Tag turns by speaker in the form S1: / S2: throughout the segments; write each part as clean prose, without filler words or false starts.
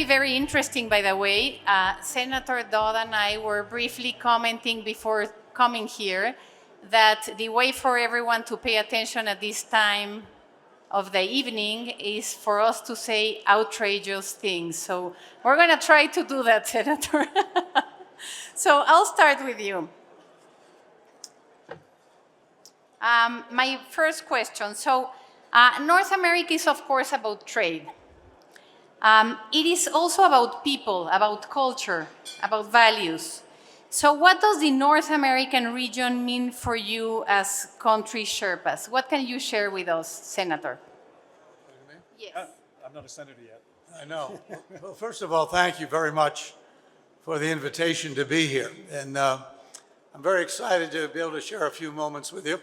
S1: very interesting, by the way. Senator Dodd and I were briefly commenting before coming here that the way for everyone to pay attention at this time of the evening is for us to say outrageous things. So we're going to try to do that, Senator. So I'll start with you. My first question. So North America is, of course, about trade. It is also about people, about culture, about values. So what does the North American region mean for you as country Sherpas? What can you share with us, Senator?
S2: Yes.
S3: I'm not a senator yet.
S2: I know. Well, first of all, thank you very much for the invitation to be here. And I'm very excited to be able to share a few moments with you.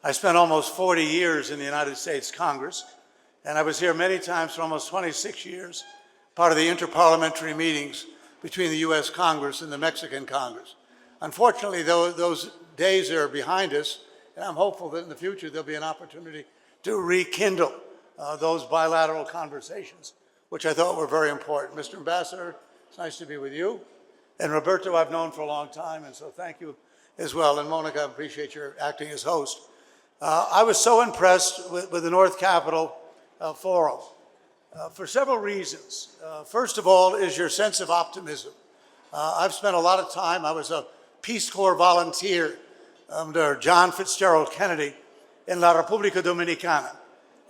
S2: I spent almost 40 years in the United States Congress, and I was here many times for almost 26 years, part of the interparliamentary meetings between the U.S. Congress and the Mexican Congress. Unfortunately, those days are behind us, and I'm hopeful that in the future there'll be an opportunity to rekindle those bilateral conversations, which I thought were very important. Mr. Ambassador, it's nice to be with you. And Roberto, I've known for a long time, and so thank you as well. And Monica, I appreciate your acting as host. I was so impressed with the North Capitol Forum for several reasons. First of all is your sense of optimism. I've spent a lot of time, I was a Peace Corps volunteer under John Fitzgerald Kennedy en la República Dominicana.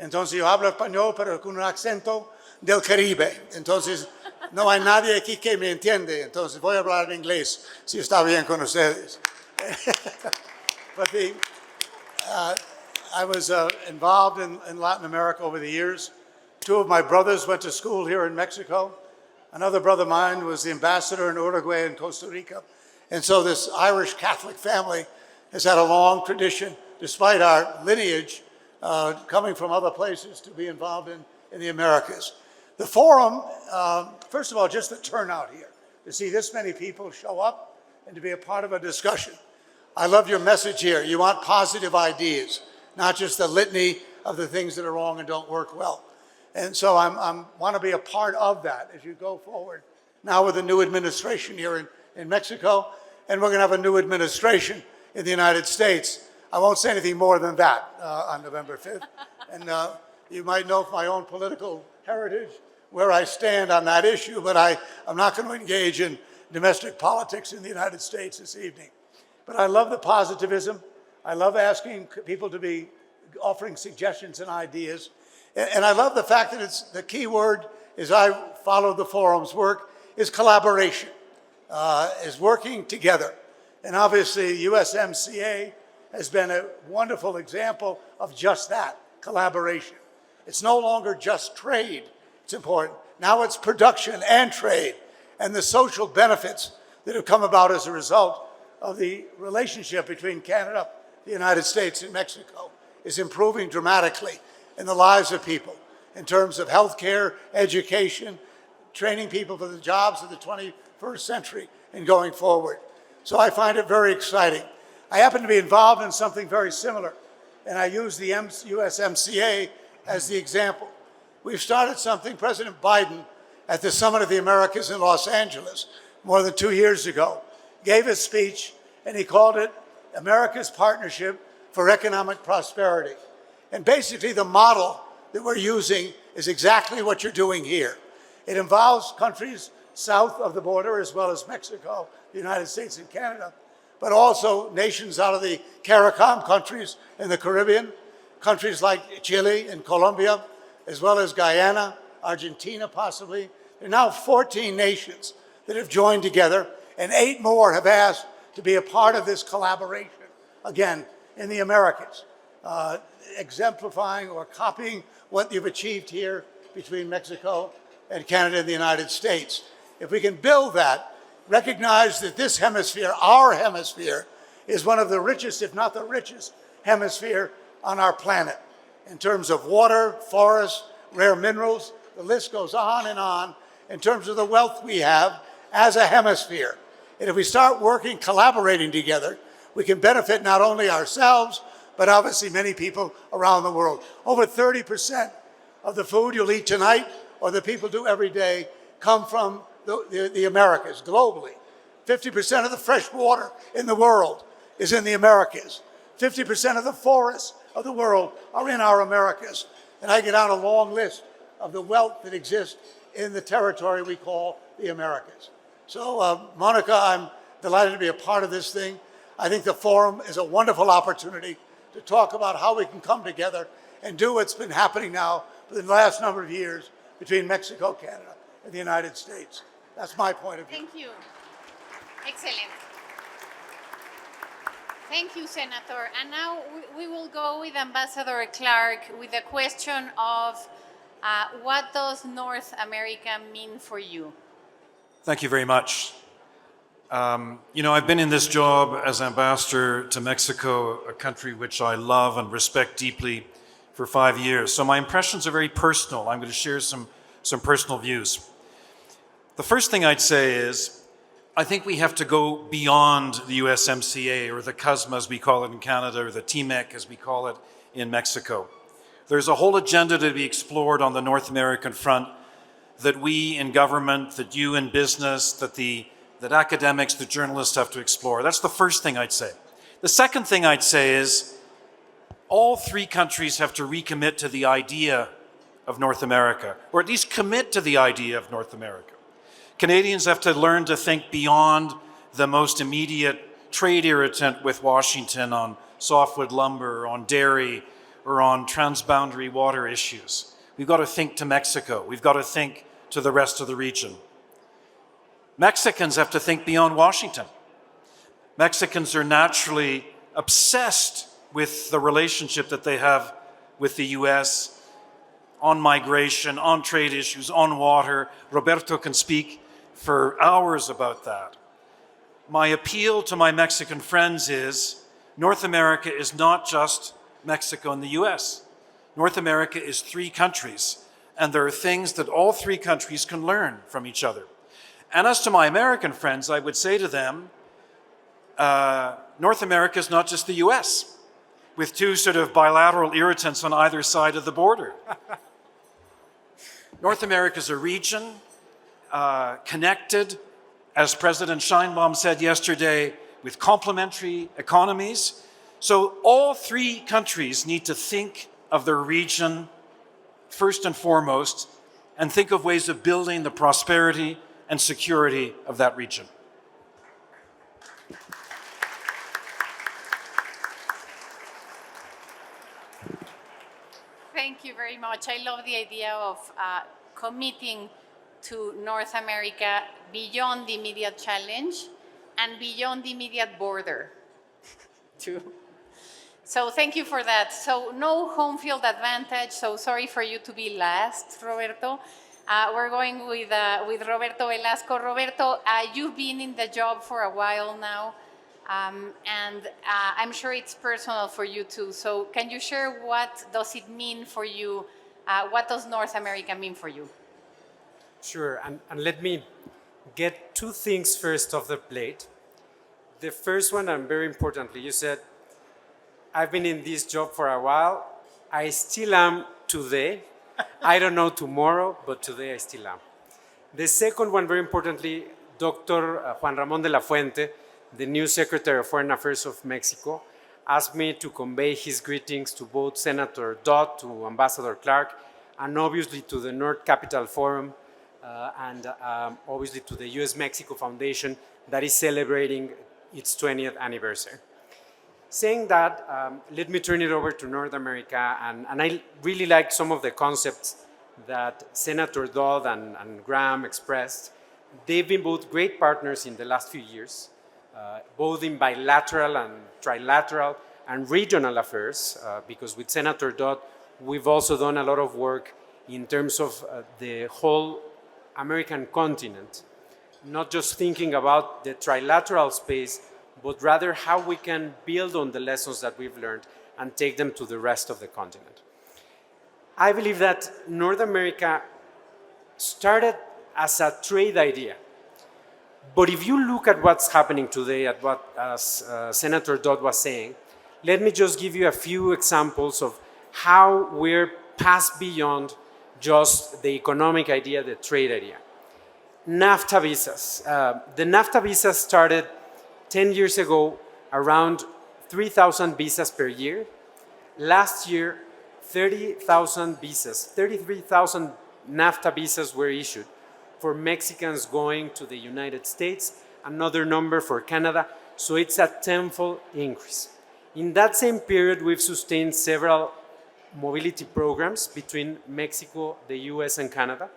S2: Entonces yo hablo español, pero con un acento del Caribe. Entonces no hay nadie aquí que me entiende. Entonces voy a hablar en inglés, si está bien con ustedes. But I was involved in Latin America over the years. Two of my brothers went to school here in Mexico. Another brother of mine was the ambassador in Uruguay and Costa Rica. And so this Irish Catholic family has had a long tradition, despite our lineage, coming from other places to be involved in the Americas. The forum, first of all, just the turnout here, to see this many people show up and to be a part of a discussion. I love your message here. You want positive ideas, not just the litany of the things that are wrong and don't work well. And so I want to be a part of that as you go forward. Now with the new administration here in Mexico, and we're going to have a new administration in the United States. I won't say anything more than that on November 5th. And you might know from my own political heritage where I stand on that issue, but I'm not going to engage in domestic politics in the United States this evening. But I love the positivism. I love asking people to be offering suggestions and ideas. And I love the fact that it's the key word, as I follow the forum's work, is collaboration, is working together. And obviously, USMCA has been a wonderful example of just that, collaboration. It's no longer just trade, it's important. Now it's production and trade, and the social benefits that have come about as a result of the relationship between Canada, the United States, and Mexico is improving dramatically in the lives of people in terms of healthcare, education, training people for the jobs of the 21st century and going forward. So I find it very exciting. I happen to be involved in something very similar, and I use the USMCA as the example. We've started something, President Biden, at the Summit of the Americas in Los Angeles more than 2 years ago, gave a speech, and he called it America's Partnership for Economic Prosperity. And basically the model that we're using is exactly what you're doing here. It involves countries south of the border as well as Mexico, the United States and Canada, but also nations out of the CARICOM countries in the Caribbean, countries like Chile and Colombia, as well as Guyana, Argentina possibly. There are now 14 nations that have joined together, and 8 more have asked to be a part of this collaboration, again, in the Americas, exemplifying or copying what you've achieved here between Mexico and Canada and the United States. If we can build that, recognize that this hemisphere, our hemisphere, is one of the richest, if not the richest, hemisphere on our planet in terms of water, forests, rare minerals, the list goes on in terms of the wealth we have as a hemisphere. And if we start working, collaborating together, we can benefit not only ourselves, but obviously many people around the world. Over 30% of the food you'll eat tonight or that people do every day come from the Americas globally. 50% of the fresh water in the world is in the Americas. 50% of the forests of the world are in our Americas. And I get out a long list of the wealth that exists in the territory we call the Americas. So, Monica, I'm delighted to be a part of this thing. I think the forum is a wonderful opportunity to talk about how we can come together and do what's been happening now for the last number of years between Mexico, Canada, and the United States. That's my point of view.
S1: Thank you. Excellent. Thank you, Senator. And now we will go with Ambassador Clark with a question of what does North America mean for you?
S3: Thank you very much. I've been in this job as ambassador to Mexico, a country which I love and respect deeply, for 5 years. So my impressions are very personal. I'm going to share some personal views. The first thing I'd say is, I think we have to go beyond the USMCA, or the CUSMA as we call it in Canada, or the TMEC as we call it in Mexico. There's a whole agenda to be explored on the North American front that we in government, that you in business, that academics, that journalists have to explore. That's the first thing I'd say. The second thing I'd say is all three countries have to recommit to the idea of North America, or at least commit to the idea of North America. Canadians have to learn to think beyond the most immediate trade irritant with Washington on softwood lumber, on dairy, or on transboundary water issues. We've got to think to Mexico. We've got to think to the rest of the region. Mexicans have to think beyond Washington. Mexicans are naturally obsessed with the relationship that they have with the US on migration, on trade issues, on water. Roberto can speak for hours about that. My appeal to my Mexican friends is North America is not just Mexico and the US. North America is three countries, and there are things that all three countries can learn from each other. And as to my American friends, I would say to them, North America is not just the US, with two sort of bilateral irritants on either side of the border. North America is a region connected, as President Sheinbaum said yesterday, with complementary economies. So all three countries need to think of their region first and foremost, and think of ways of building the prosperity and security of that region.
S1: Thank you very much. I love the idea of committing to North America beyond the immediate challenge and beyond the immediate border, too. So thank you for that. So no home field advantage, so sorry for you to be last, Roberto. We're going with Roberto Velasco. Roberto, you've been in the job for a while now, and I'm sure it's personal for you too. So can you share what does it mean for you? What does North America mean for you?
S4: Sure, and let me get two things first off the plate. The first one, and very importantly, you said, I've been in this job for a while. I still am today. I don't know tomorrow, but today I still am. The second one, very importantly, Dr. Juan Ramón de la Fuente, the new Secretary of Foreign Affairs of Mexico, asked me to convey his greetings to both Senator Dodd, to Ambassador Clark, and obviously to the North Capital Forum, and obviously to the US-Mexico Foundation that is celebrating its 20th anniversary. Saying that, let me turn it over to North America, and I really liked some of the concepts that Senator Dodd and Graeme expressed. They've been both great partners in the last few years, both in bilateral and trilateral and regional affairs, because with Senator Dodd, we've also done a lot of work in terms of the whole American continent, not just thinking about the trilateral space, but rather how we can build on the lessons that we've learned and take them to the rest of the continent. I believe that North America started as a trade idea. But if you look at what's happening today, at what Senator Dodd was saying, let me just give you a few examples of how we're past beyond just the economic idea, the trade idea. NAFTA visas. The NAFTA visas started 10 years ago, around 3,000 visas per year. Last year, 30,000 visas, 33,000 NAFTA visas were issued for Mexicans going to the United States, another number for Canada, so it's a tenfold increase. In that same period, we've sustained several mobility programs between Mexico, the US, and Canada.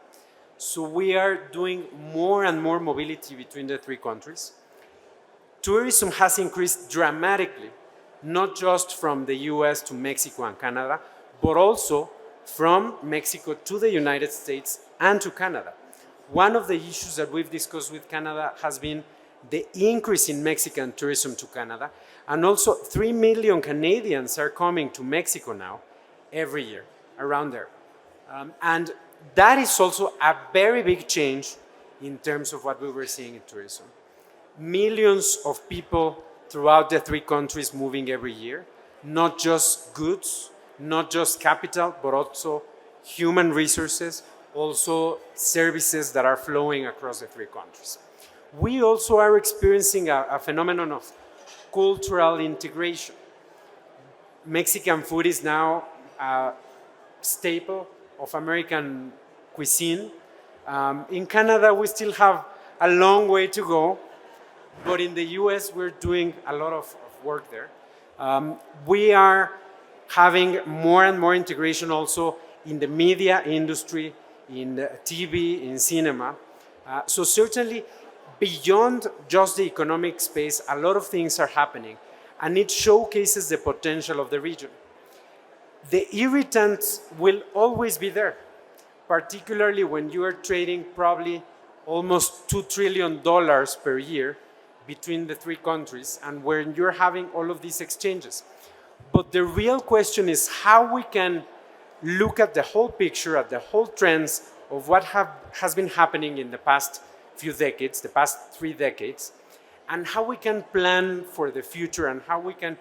S4: So we are doing more and more mobility between the three countries. Tourism has increased dramatically, not just from the US to Mexico and Canada, but also from Mexico to the United States and to Canada. One of the issues that we've discussed with Canada has been the increase in Mexican tourism to Canada, and also 3 million Canadians are coming to Mexico now every year, around there. And that is also a very big change in terms of what we were seeing in tourism. Millions of people throughout the three countries moving every year, not just goods, not just capital, but also human resources, also services that are flowing across the three countries. We also are experiencing a phenomenon of cultural integration. Mexican food is now a staple of American cuisine. In Canada, we still have a long way to go, but in the US, we're doing a lot of work there. We are having more and more integration also in the media industry, in the TV, in cinema. So certainly, beyond just the economic space, a lot of things are happening, and it showcases the potential of the region. The irritants will always be there, particularly when you are trading probably almost $2 trillion per year between the three countries, and when you're having all of these exchanges. But the real question is how we can look at the whole picture, at the whole trends of what has been happening in the past few decades, the past 3 decades, and how we can plan for the future and how we can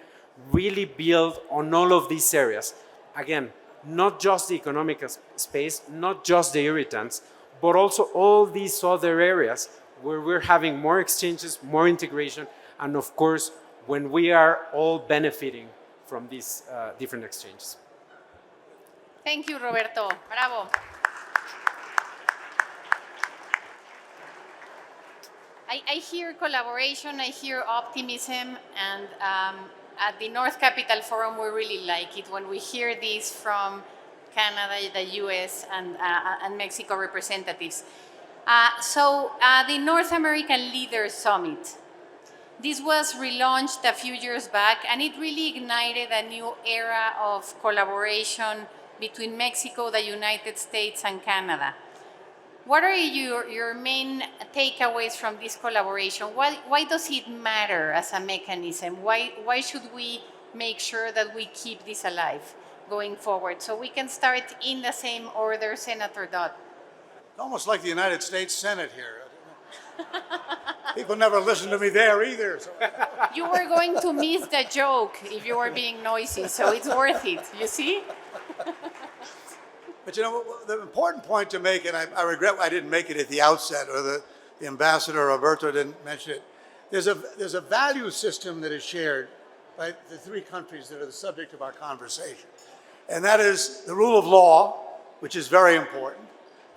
S4: really build on all of these areas. Again, not just the economic space, not just the irritants, but also all these other areas where we're having more exchanges, more integration, and of course, when we are all benefiting from these different exchanges.
S1: Thank you, Roberto. Bravo. I hear collaboration, I hear optimism, and at the North Capital Forum, we really like it when we hear this from Canada, the US, and Mexico representatives. So the North American Leaders Summit, this was relaunched a few years back, and it really ignited a new era of collaboration between Mexico, the United States, and Canada. What are your main takeaways from this collaboration? Why does it matter as a mechanism? Why should we make sure that we keep this alive going forward? So we can start in the same order, Senator Dodd.
S2: Almost like the United States Senate here. People never listen to me there either. So.
S1: You were going to miss the joke if you were being noisy, so it's worth it, you see?
S2: But you know, the important point to make, and I regret I didn't make it at the outset, or the ambassador Roberto didn't mention it, there's a value system that is shared by the three countries that are the subject of our conversation. And that is the rule of law, which is very important.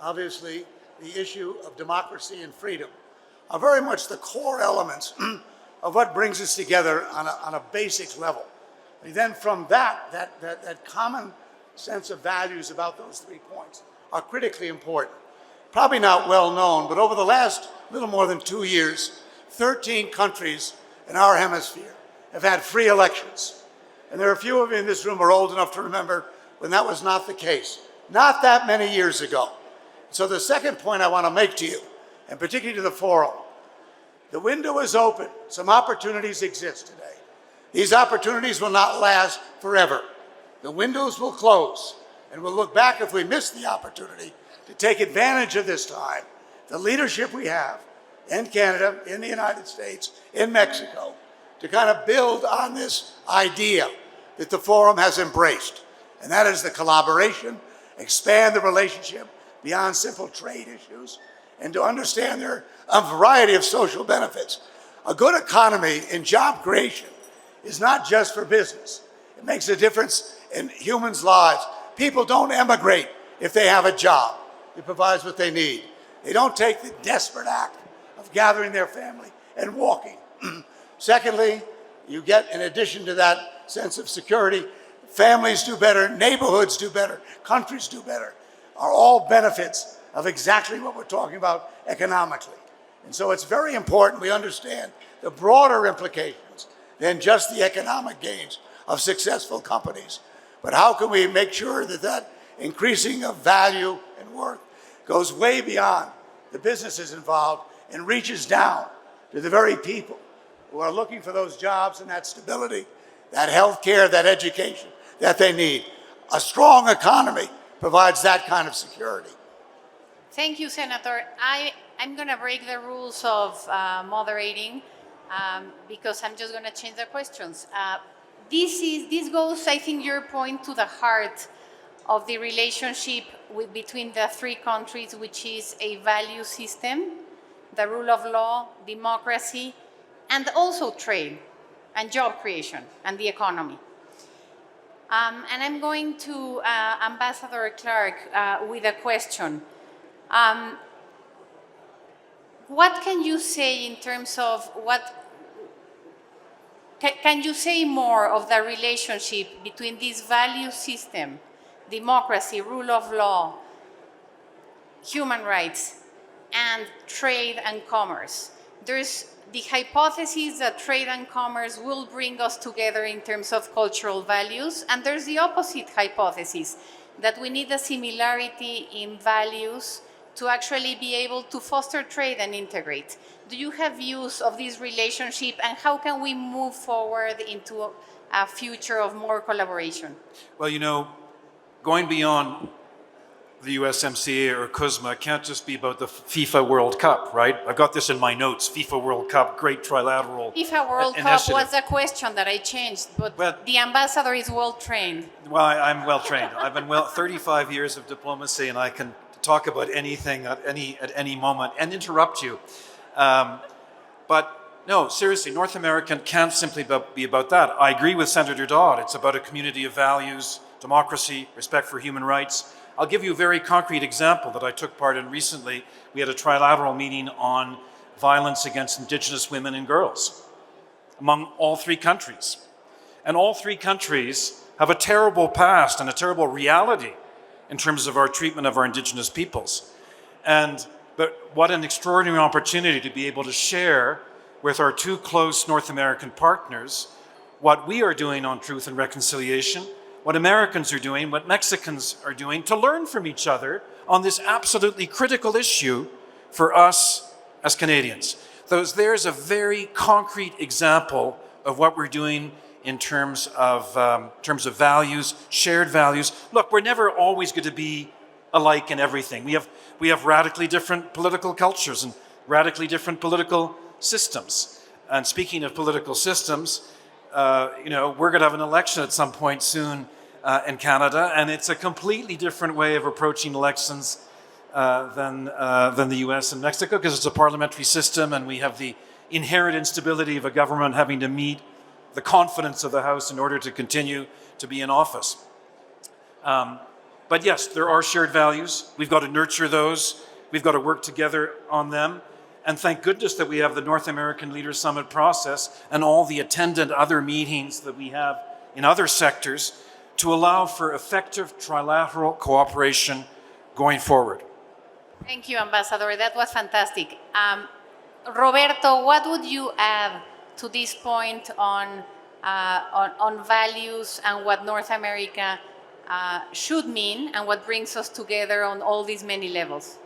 S2: Obviously, the issue of democracy and freedom are very much the core elements of what brings us together on a basic level. And then from that common sense of values about those 3 points are critically important. Probably not well known, but over the last little more than 2 years, 13 countries in our hemisphere have had free elections. And there are a few of you in this room who are old enough to remember when that was not the case, not that many years ago. So the second point I want to make to you, and particularly to the forum, the window is open. Some opportunities exist today. These opportunities will not last forever. The windows will close, and we'll look back if we missed the opportunity to take advantage of this time, the leadership we have in Canada, in the United States, in Mexico, to kind of build on this idea that the forum has embraced, and that is the collaboration, expand the relationship beyond simple trade issues, and to understand there are a variety of social benefits. A good economy and job creation is not just for business. It makes a difference in humans' lives. People don't emigrate if they have a job. It provides what they need. They don't take the desperate act of gathering their family and walking. Secondly, you get, in addition to that sense of security, families do better, neighborhoods do better, countries do better, are all benefits of exactly what we're talking about economically. And so it's very important we understand the broader implications than just the economic gains of successful companies. But how can we make sure that that increasing of value and worth goes way beyond the businesses involved and reaches down to the very people who are looking for those jobs and that stability, that health care, that education that they need. A strong economy provides that kind of security.
S1: Thank you, Senator. I'm going to break the rules of moderating because I'm just going to change the questions. This goes, I think, your point to the heart of the relationship between the three countries, which is a value system, the rule of law, democracy, and also trade and job creation and the economy. And I'm going to Ambassador Clark with a question. What can you say in terms of can you say more of the relationship between this value system, democracy, rule of law, human rights, and trade and commerce? There's the hypothesis that trade and commerce will bring us together in terms of cultural values, and there's the opposite hypothesis, that we need a similarity in values to actually be able to foster trade and integrate. Do you have views of this relationship, and how can we move forward into a future of more collaboration?
S3: Well, you know, going beyond the USMCA or CUSMA can't just be about the FIFA World Cup, right? I've got this in my notes, FIFA World Cup, great trilateral
S1: FIFA World Cup was a question that I changed, but the ambassador is well trained.
S3: Well, I'm well trained. I've been 35 years of diplomacy, and I can talk about anything at any moment and interrupt you. But no, seriously, North American can't simply be about that. I agree with Senator Dodd. It's about a community of values, democracy, respect for human rights. I'll give you a very concrete example that I took part in recently. We had a trilateral meeting on violence against Indigenous women and girls among all three countries. And all three countries have a terrible past and a terrible reality in terms of our treatment of our Indigenous peoples. But what an extraordinary opportunity to be able to share with our two close North American partners what we are doing on truth and reconciliation, what Americans are doing, what Mexicans are doing, to learn from each other on this absolutely critical issue for us as Canadians. There's a very concrete example of what we're doing in terms of values, shared values. Look, we're never always going to be alike in everything. We have radically different political cultures and radically different political systems. And speaking of political systems, we're going to have an election at some point soon in Canada, and it's a completely different way of approaching elections than the US and Mexico, because it's a parliamentary system, and we have the inherent instability of a government having to meet the confidence of the House in order to continue to be in office. But yes, there are shared values. We've got to nurture those. We've got to work together on them. And thank goodness that we have the North American Leaders Summit process and all the attendant other meetings that we have in other sectors to allow for effective trilateral cooperation going forward.
S1: Thank you, Ambassador. That was fantastic. Roberto, what would you add to this point on values and what North America should mean and what brings us together on all these many levels?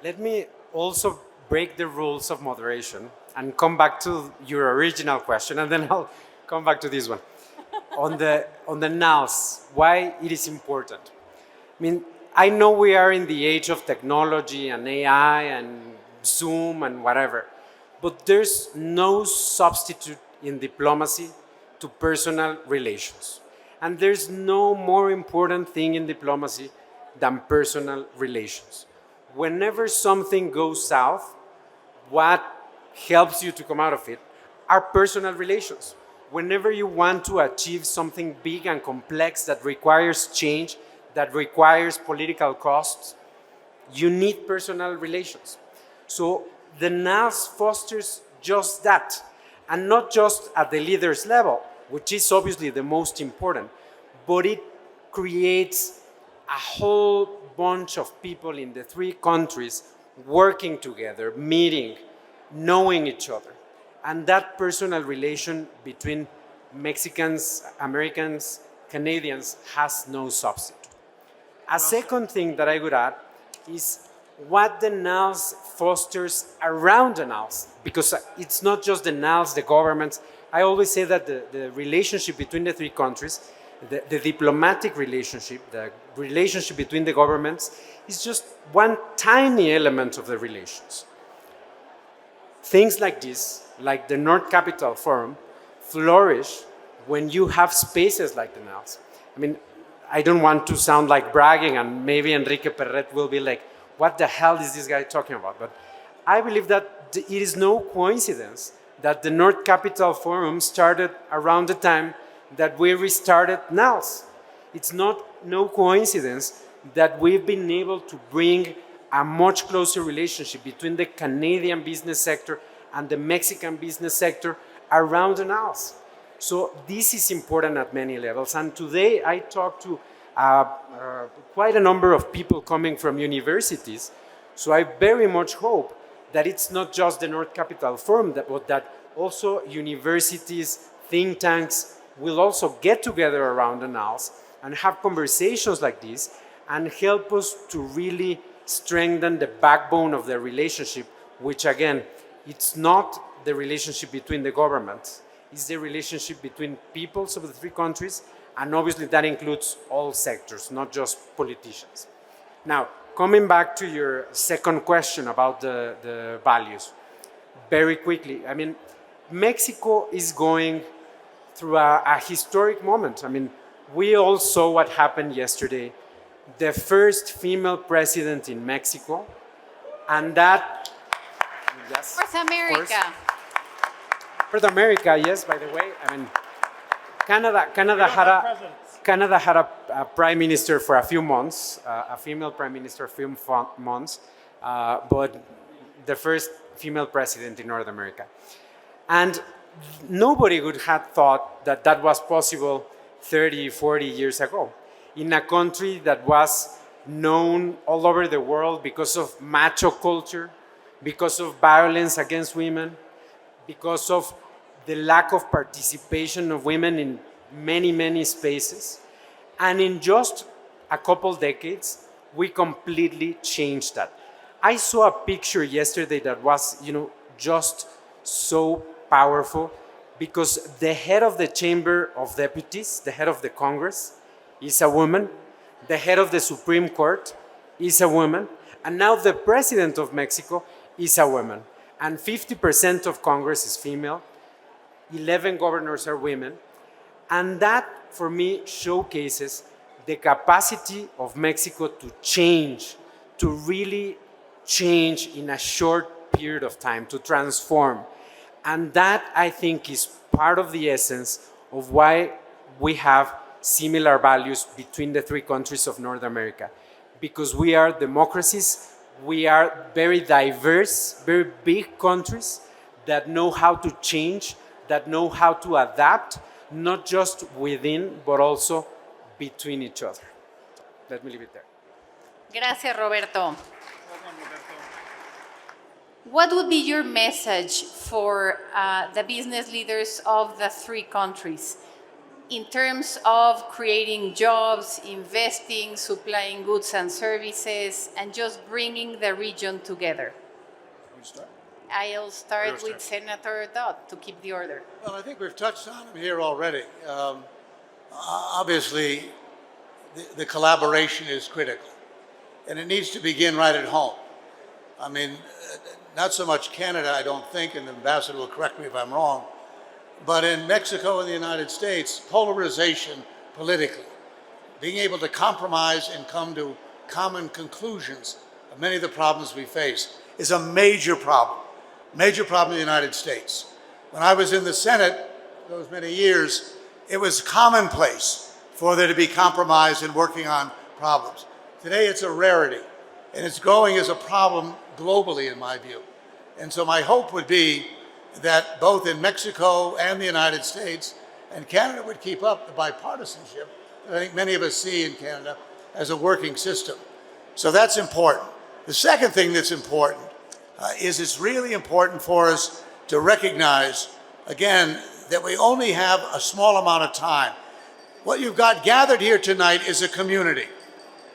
S4: Let me also break the rules of moderation and come back to your original question, and then I'll come back to this one. on the nows, why it is important. I mean, I know we are in the age of technology and AI and Zoom and whatever, but there's no substitute in diplomacy to personal relations. And there's no more important thing in diplomacy than personal relations. whenever something goes south, what helps you to come out of it are personal relations. Whenever you want to achieve something big and complex that requires change, that requires political costs, you need personal relations. So the NALS fosters just that, and not just at the leaders level, which is obviously the most important, but it creates a whole bunch of people in the three countries working together, meeting, knowing each other. And that personal relation between Mexicans, Americans, Canadians has no substitute. A second thing that I would add is what the NALS fosters around the NALS, because it's not just the NALS, the governments. I always say that the relationship between the three countries, the diplomatic relationship, the relationship between the governments, is just one tiny element of the relations. Things like this, like the North Capital Forum, flourish when you have spaces like the NALS. I mean, I don't want to sound like bragging, and maybe Enrique Perret will be like, what the hell is this guy talking about? But I believe that it is no coincidence that the North Capital Forum started around the time that we restarted NALS. It's no coincidence that we've been able to bring a much closer relationship between the Canadian business sector and the Mexican business sector around the NALS. So this is important at many levels. And today I talked to quite a number of people coming from universities. So I very much hope that it's not just the North Capital Forum, but that also universities, think tanks will also get together around the NALS and have conversations like this and help us to really strengthen the backbone of the relationship, which again, it's not the relationship between the governments, it's the relationship between peoples of the three countries, and obviously that includes all sectors, not just politicians. Now, coming back to your second question about the values, very quickly, I mean, Mexico is going through a historic moment. I mean, we all saw what happened yesterday. The first female president in Mexico, and that, yes,
S1: North America.
S4: North America, yes, by the way. I mean, Canada had a prime minister for a few months, a female prime minister for a few months, but the first female president in North America. And nobody would have thought that that was possible 30, 40 years ago in a country that was known all over the world because of macho culture, because of violence against women, because of the lack of participation of women in many, many spaces. And in just a couple decades, we completely changed that. I saw a picture yesterday that was, just so powerful, because the head of the Chamber of Deputies, the head of the Congress, is a woman. The head of the Supreme Court is a woman. And now the president of Mexico is a woman. And 50% of Congress is female. 11 governors are women. And that, for me, showcases the capacity of Mexico to change, to really change in a short period of time, to transform. And that, I think, is part of the essence of why we have similar values between the three countries of North America. Because we are democracies, we are very diverse, very big countries that know how to change, that know how to adapt, not just within, but also between each other. Let me leave it there.
S1: Gracias, Roberto. What would be your message for the business leaders of the three countries in terms of creating jobs, investing, supplying goods and services, and just bringing the region together? I'll start with Senator Dodd to keep the order.
S2: Well, I think we've touched on them here already. Obviously, the collaboration is critical, and it needs to begin right at home. I mean, not so much Canada, I don't think, and the ambassador will correct me if I'm wrong, but in Mexico and the United States, polarization politically, being able to compromise and come to common conclusions of many of the problems we face is a major problem in the United States. When I was in the Senate those many years, it was commonplace for there to be compromise in working on problems. Today it's a rarity, and it's growing as a problem globally in my view. And so my hope would be that both in Mexico and the United States and Canada would keep up the bipartisanship that I think many of us see in Canada as a working system. So that's important. The second thing that's important is it's really important for us to recognize, again, that we only have a small amount of time. What you've got gathered here tonight is a community.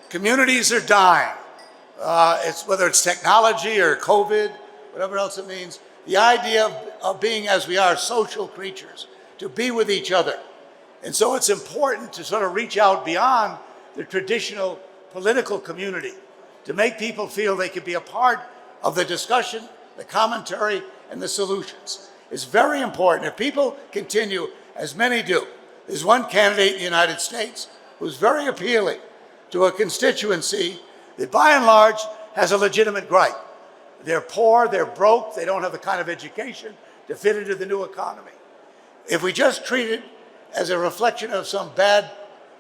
S2: Communities are dying. Whether it's technology or COVID, whatever else it means, the idea of being, as we are, social creatures, to be with each other. And so it's important to sort of reach out beyond the traditional political community, to make people feel they can be a part of the discussion, the commentary, and the solutions. It's very important. If people continue, as many do, there's one candidate in the United States who's very appealing to a constituency that by and large has a legitimate gripe. They're poor, they're broke, they don't have the kind of education to fit into the new economy. If we just treat it as a reflection of some bad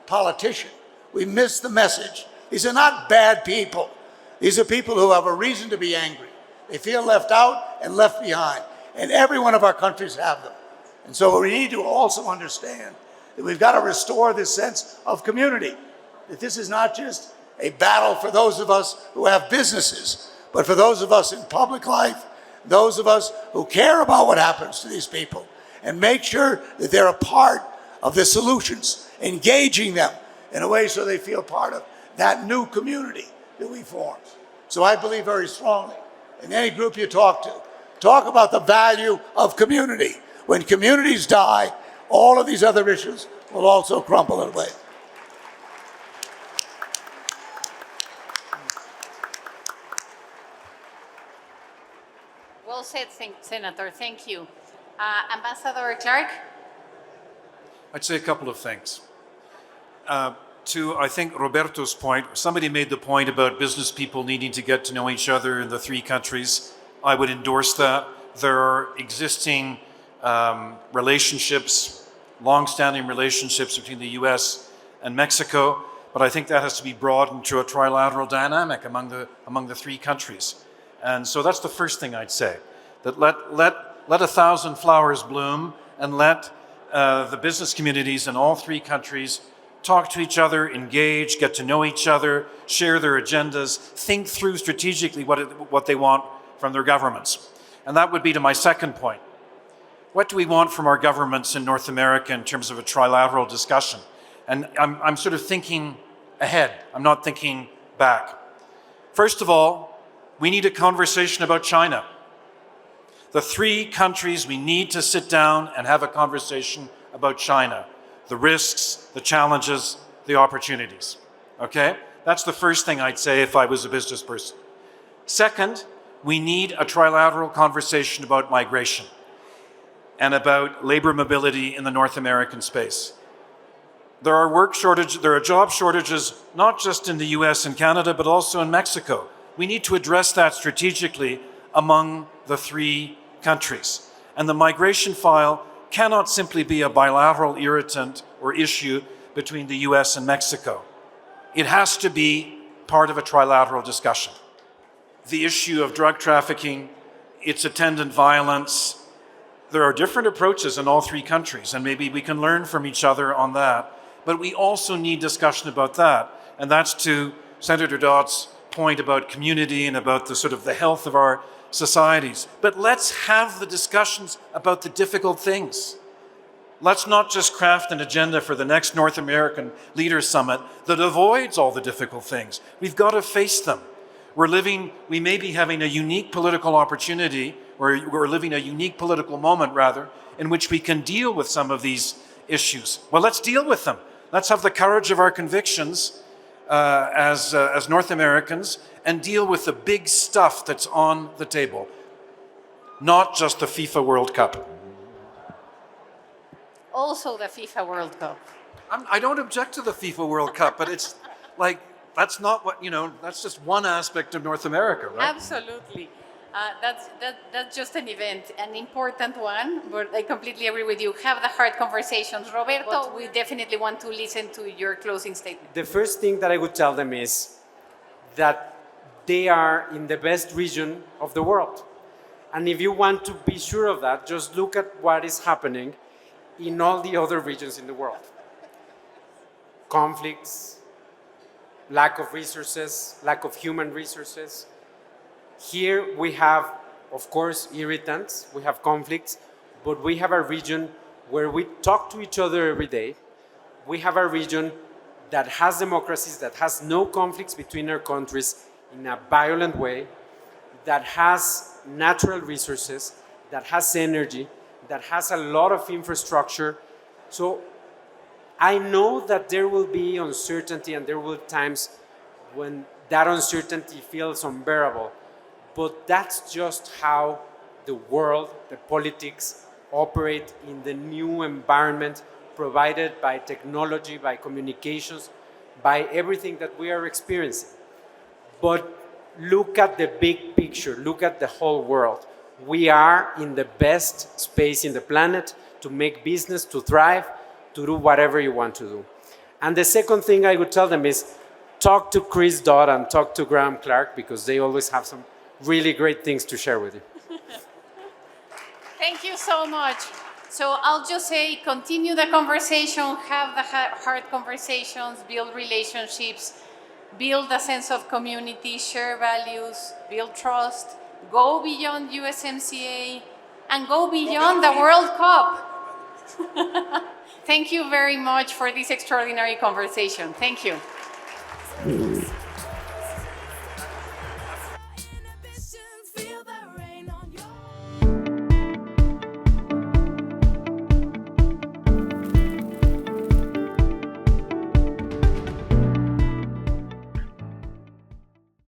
S2: politician, we miss the message. These are not bad people. These are people who have a reason to be angry. They feel left out and left behind. And every one of our countries have them. And so we need to also understand that we've got to restore this sense of community, that this is not just a battle for those of us who have businesses, but for those of us in public life, those of us who care about what happens to these people, and make sure that they're a part of the solutions, engaging them in a way so they feel part of that new community that we form. So I believe very strongly, in any group you talk to, talk about the value of community. When communities die, all of these other issues will also crumble away.
S1: Well said, Senator. Thank you. Ambassador Clark?
S3: I'd say a couple of things. To, I think, Roberto's point, somebody made the point about business people needing to get to know each other in the three countries. I would endorse that. There are existing relationships, long-standing relationships between the US and Mexico, but I think that has to be broadened to a trilateral dynamic among the three countries. And so that's the first thing I'd say, that let 1,000 flowers bloom and let the business communities in all three countries talk to each other, engage, get to know each other, share their agendas, think through strategically what they want from their governments. And that would be to my second point. What do we want from our governments in North America in terms of a trilateral discussion? And I'm sort of thinking ahead. I'm not thinking back. First of all, we need a conversation about China. The three countries, we need to sit down and have a conversation about China. The risks, the challenges, the opportunities. Okay? That's the first thing I'd say if I was a business person. Second, we need a trilateral conversation about migration and about labor mobility in the North American space. There are job shortages, not just in the US and Canada, but also in Mexico. We need to address that strategically among the three countries. And the migration file cannot simply be a bilateral irritant or issue between the US and Mexico. It has to be part of a trilateral discussion. The issue of drug trafficking, its attendant violence, there are different approaches in all three countries, and maybe we can learn from each other on that. But we also need discussion about that. And that's to Senator Dodd's point about community and about the health of our societies. But let's have the discussions about the difficult things. Let's not just craft an agenda for the next North American Leaders Summit that avoids all the difficult things. We've got to face them. We may be having a unique political opportunity, or we're living a unique political moment, rather, in which we can deal with some of these issues. Well, let's deal with them. Let's have the courage of our convictions as North Americans and deal with the big stuff that's on the table, not just the FIFA World Cup.
S1: Also the FIFA World Cup.
S3: I don't object to the FIFA World Cup, but it's like that's not what, that's just one aspect of North America, right?
S1: Absolutely. That's just an event, an important one, but I completely agree with you. Have the hard conversations. Roberto, we definitely want to listen to your closing statement.
S4: The first thing that I would tell them is that they are in the best region of the world. And if you want to be sure of that, just look at what is happening in all the other regions in the world. Conflicts, lack of resources, lack of human resources. Here we have, of course, irritants, we have conflicts, but we have a region where we talk to each other every day. We have a region that has democracies, that has no conflicts between our countries in a violent way, that has natural resources, that has energy, that has a lot of infrastructure. So I know that there will be uncertainty and there will be times when that uncertainty feels unbearable. But that's just how the world, the politics, operate in the new environment provided by technology, by communications, by everything that we are experiencing. But look at the big picture, look at the whole world. We are in the best space in the planet to make business, to thrive, to do whatever you want to do. And the second thing I would tell them is talk to Chris Dodd and talk to Graeme Clark, because they always have some really great things to share with you.
S1: Thank you so much. So I'll just say, continue the conversation, have the hard conversations, build relationships, build a sense of community, share values, build trust, go beyond USMCA, and go beyond the World Cup. Thank you very much for this extraordinary conversation. Thank you.